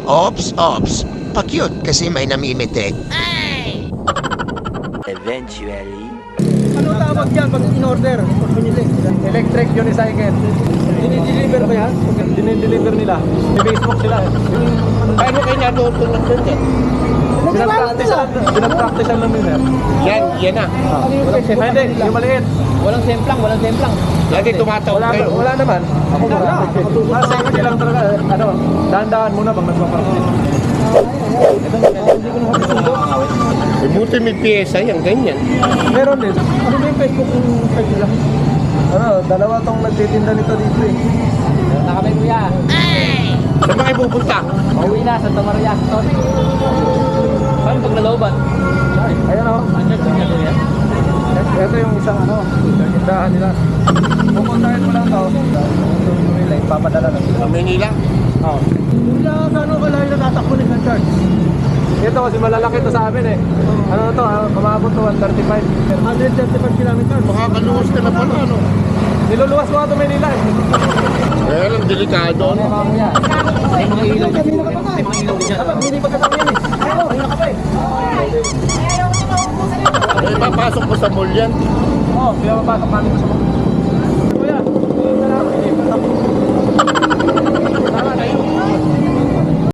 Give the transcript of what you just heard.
Ops, ops. Pa-cute kasi may namimitik. Eventually. Ano tawag yan pag in-order? Electric unicycle. Dinideliver ba yan? Dinideliver nila. May Facebook sila. Paano kayo natutulog dun yan? Pinag-practicean lang nila. Yan na. Hindi, yung maliit. Walang semplang. Lagi tumataw kayo. Wala naman. Ako wala. Nasa inyo lang talaga. Dahan-dahan muna bang nagpa-practice. Buti may pyesa yan, ganyan. Meron din. Ano ba yung Facebook page nila? Dalawa tong nagtitinda nito dito eh. Na kami kuya. Saan ba kayo pupunta? Pauwi na, Santa Maria. Paano pag nalooban? Ayan o. Ito yung isang tindahan nila. Pupuntahin mo lang to. Ipapadala lang. Sa Manila? Oo. Gano'n kalayo na tatakbo ni Church? Ito kasi malalaki to sa amin eh. Ano to? Kumabot to 135. 135 kilometers. Makakaluwas ka na pala, ano? Niluluwas ko nga to Manila eh. Kaya lang, delikado. May mga ilaw dyan. May mga ilaw dyan. Hindi pa kasama yan eh. Ayun ka pa eh. Eh, papasok mo sa mall yan. Oo, pinapapasok namin sa mga.